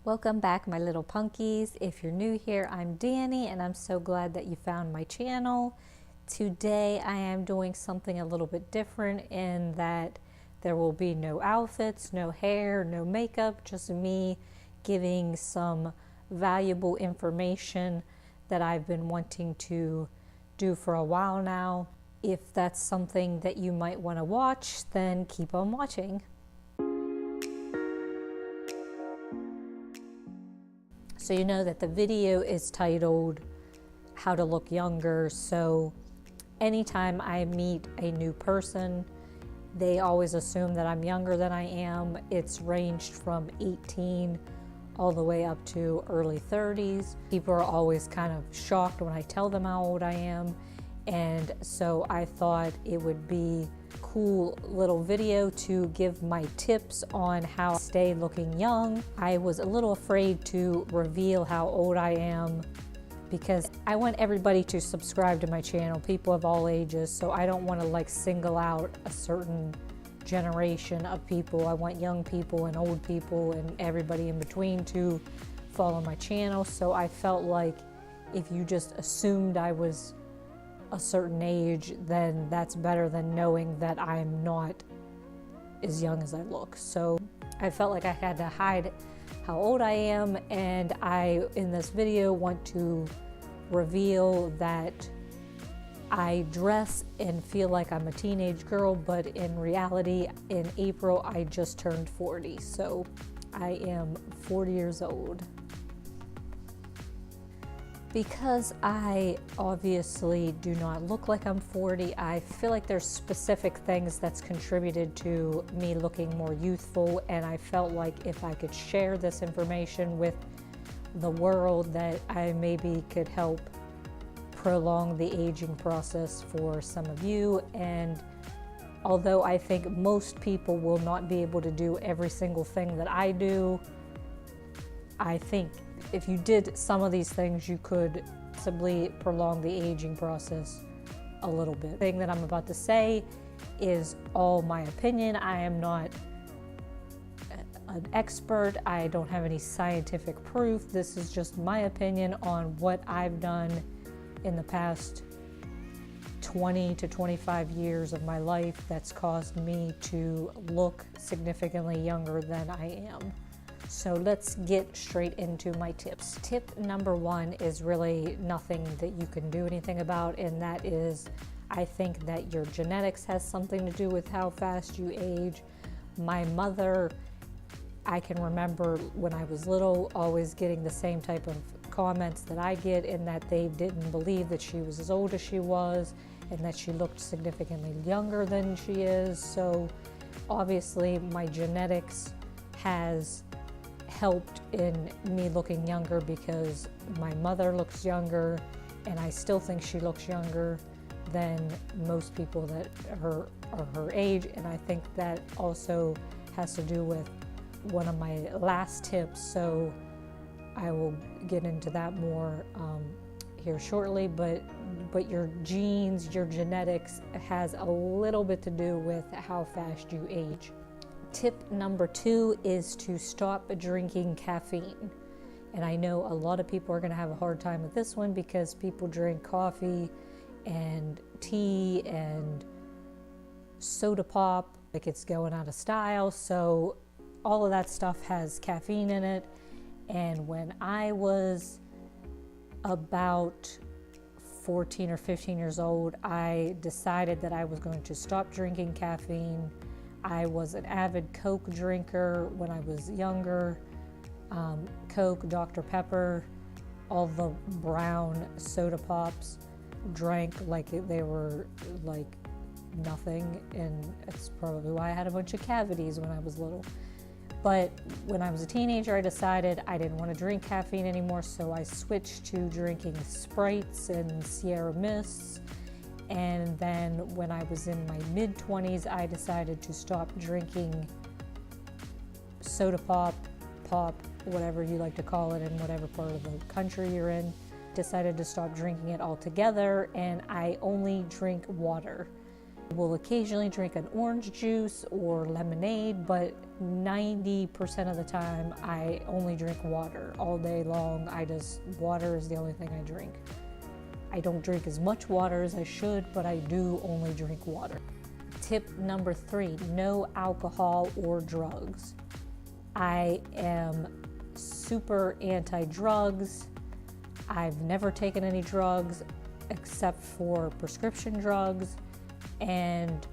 Welcome back, my little punkies. If you're new here, I'm Dani and I'm so glad that you found my channel. Today I am doing something a little bit different in that there will be no outfits, no hair, no makeup, just me giving some valuable information that I've been wanting to do for a while now. If that's something that you might want to watch, then keep on watching. So you know that the video is titled How to Look Younger. So anytime I meet a new person, they always assume that I'm younger than I am. It's ranged from 18 all the way up to early 30s. People are always kind of shocked when I tell them how old I am. And so I thought it would be cool little video to give my tips on how to stay looking young. I was a little afraid to reveal how old I am because I want everybody to subscribe to my channel, people of all ages, so I don't want to like single out a certain generation of people. I want young people and old people and everybody in between to follow my channel. So I felt like if you just assumed I was a certain age, then that's better than knowing that I'm not as young as I look. So I felt like I had to hide how old I am, and I, in this video, want to reveal that I dress and feel like I'm a teenage girl, but in reality, in April, I just turned 40. So I am 40 years old. Because I obviously do not look like I'm 40, I feel like there's specific things that's contributed to me looking more youthful, and I felt like if I could share this information with the world, that I maybe could help prolong the aging process for some of you. And although I think most people will not be able to do every single thing that I do, I think if you did some of these things, you could possibly prolong the aging process a little bit. The thing that I'm about to say is all my opinion. I am not an expert. I don't have any scientific proof. This is just my opinion on what I've done in the past 20 to 25 years of my life that's caused me to look significantly younger than I am. So let's get straight into my tips. Tip number one is really nothing that you can do anything about, and that is, I think that your genetics has something to do with how fast you age. My mother, I can remember when I was little always getting the same type of comments that I get, in that they didn't believe that she was as old as she was and that she looked significantly younger than she is. So obviously my genetics has helped in me looking younger, because my mother looks younger and I still think she looks younger than most people that are her age. And I think that also has to do with one of my last tips, so I will get into that more here shortly. But your genes, your genetics has a little bit to do with how fast you age. Tip number two is to stop drinking caffeine. And I know a lot of people are going to have a hard time with this one, because people drink coffee and tea and soda pop like it's going out of style. So all of that stuff has caffeine in it. And when I was about 14 or 15 years old, I decided that I was going to stop drinking caffeine. I was an avid Coke drinker when I was younger. Coke, Dr. Pepper, all the brown soda pops, drank like they were like nothing, and it's probably why I had a bunch of cavities when I was little. But when I was a teenager, I decided I didn't want to drink caffeine anymore, so I switched to drinking Sprites and Sierra Mists. And then when I was in my mid-20s, I decided to stop drinking soda pop, whatever you like to call it in whatever part of the country you're in. Decided to stop drinking it altogether, and I only drink water. Will occasionally drink an orange juice or lemonade, but 90% of the time I only drink water all day long. Water is the only thing I drink. I don't drink as much water as I should, but I do only drink water. Tip number 3, no alcohol or drugs. I am super anti-drugs. I've never taken any drugs except for prescription drugs, and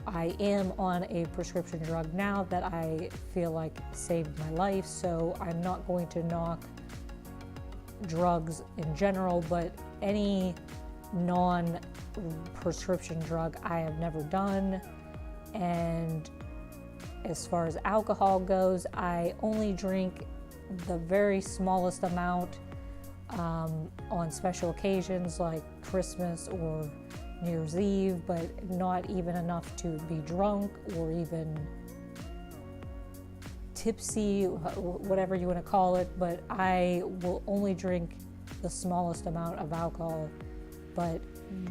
I am on a prescription drug now that I feel like saved my life, so I'm not going to knock drugs in general, but any non-prescription drug I have never done. And as far as alcohol goes, I only drink the very smallest amount on special occasions like Christmas or New Year's Eve, but not even enough to be drunk or even tipsy, whatever you want to call it. But I will only drink the smallest amount of alcohol. But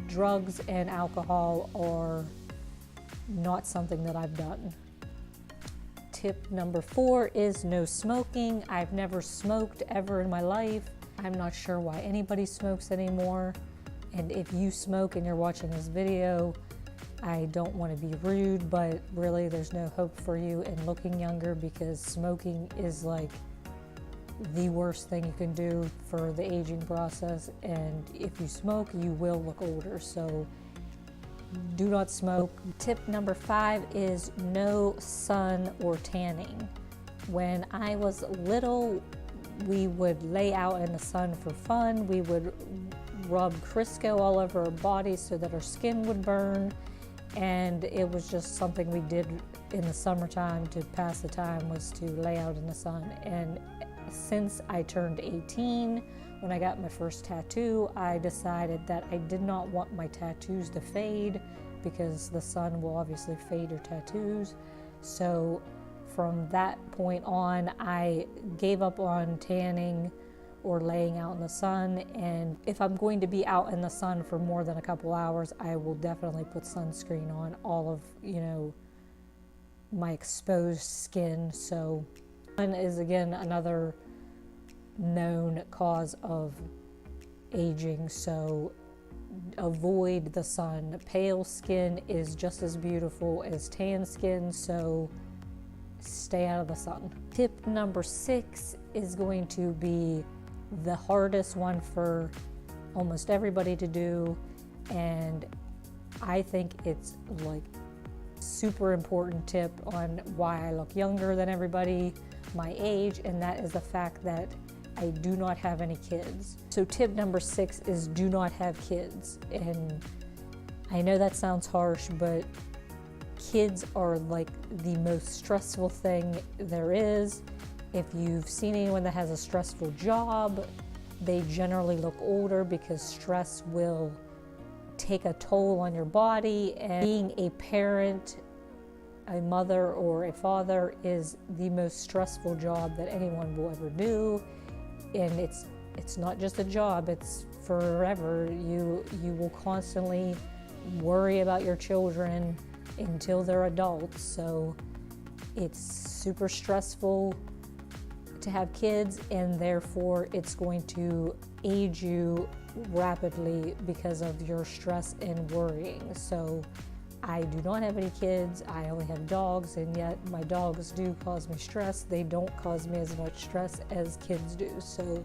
drugs and alcohol are not something that I've done. Tip number 4 is no smoking. I've never smoked ever in my life. I'm not sure why anybody smokes anymore. And if you smoke and you're watching this video, I don't want to be rude, but really there's no hope for you in looking younger, because smoking is like the worst thing you can do for the aging process. And if you smoke, you will look older. So do not smoke. Tip number 5 is no sun or tanning. When I was little, we would lay out in the sun for fun. We would rub Crisco all over our bodies so that our skin would burn. And it was just something we did in the summertime to pass the time, was to lay out in the sun. And since I turned 18, when I got my first tattoo, I decided that I did not want my tattoos to fade, because the sun will obviously fade your tattoos. So from that point on, I gave up on tanning or laying out in the sun. And if I'm going to be out in the sun for more than a couple hours, I will definitely put sunscreen on all of, my exposed skin. So sun is, again, another known cause of aging, so avoid the sun. Pale skin is just as beautiful as tan skin, so stay out of the sun. Tip number 6 is going to be the hardest one for almost everybody to do, and I think it's like super important tip on why I look younger than everybody my age, and that is the fact that I do not have any kids. So tip number 6 is do not have kids. And I know that sounds harsh, but kids are like the most stressful thing there is. If you've seen anyone that has a stressful job, they generally look older, because stress will take a toll on your body. And being a parent, a mother or a father, is the most stressful job that anyone will ever do. And it's not just a job, it's forever. You will constantly worry about your children until they're adults. So it's super stressful to have kids, and therefore it's going to age you rapidly because of your stress and worrying. So I do not have any kids. I only have dogs, and yet my dogs do cause me stress. They don't cause me as much stress as kids do. So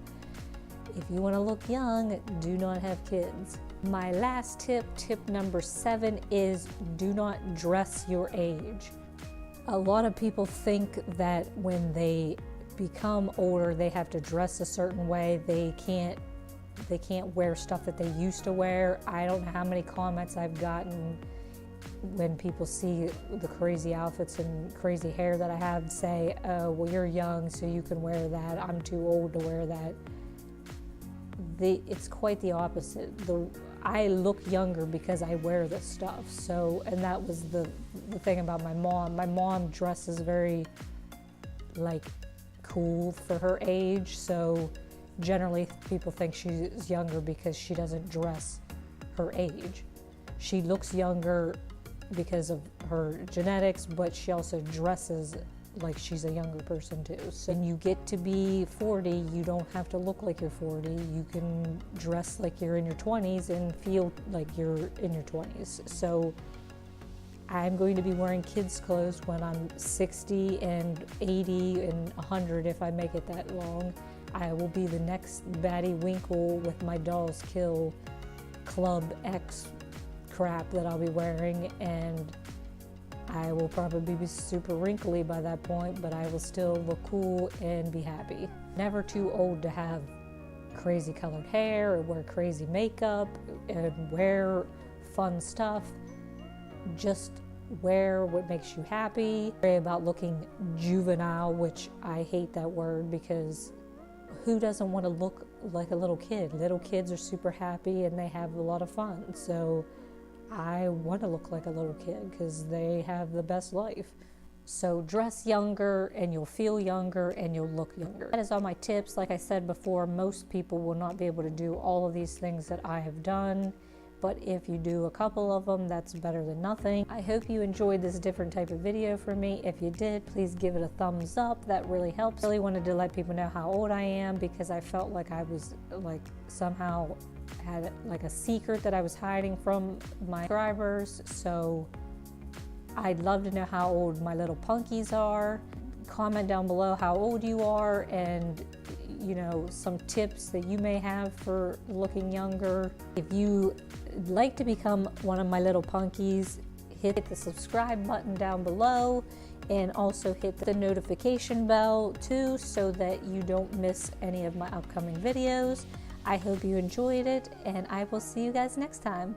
if you want to look young, do not have kids. My last tip, tip number 7, is do not dress your age. A lot of people think that when they become older, they have to dress a certain way. They can't wear stuff that they used to wear. I don't know how many comments I've gotten when people see the crazy outfits and crazy hair that I have, say, oh, well, you're young, so you can wear that. I'm too old to wear that. It's quite the opposite. I look younger because I wear this stuff. So, and that was the thing about my mom. My mom dresses very, cool for her age. So generally people think she's younger because she doesn't dress her age. she looks younger because of her genetics, but she also dresses like she's a younger person too. So when you get to be 40, you don't have to look like you're 40. You can dress like you're in your 20s and feel like you're in your 20s. So I'm going to be wearing kids' clothes when I'm 60 and 80 and 100 if I make it that long. I will be the next Batty Winkle with my Dolls Kill Club X crap that I'll be wearing, and I will probably be super wrinkly by that point, but I will still look cool and be happy. Never too old to have crazy colored hair or wear crazy makeup and wear fun stuff. Just wear what makes you happy. Worry about looking juvenile, which I hate that word, because who doesn't want to look like a little kid? Little kids are super happy and they have a lot of fun. So I want to look like a little kid because they have the best life. So dress younger and you'll feel younger and you'll look younger. That is all my tips. Like I said before, most people will not be able to do all of these things that I have done. But if you do a couple of them, that's better than nothing. I hope you enjoyed this different type of video from me. If you did, please give it a thumbs up. That really helps. I really wanted to let people know how old I am because I felt like I was like somehow had like a secret that I was hiding from my subscribers. So I'd love to know how old my little punkies are. Comment down below how old you are and some tips that you may have for looking younger. If you like to become one of my little punkies, hit the subscribe button down below and also hit the notification bell too so that you don't miss any of my upcoming videos. I hope you enjoyed it and I will see you guys next time.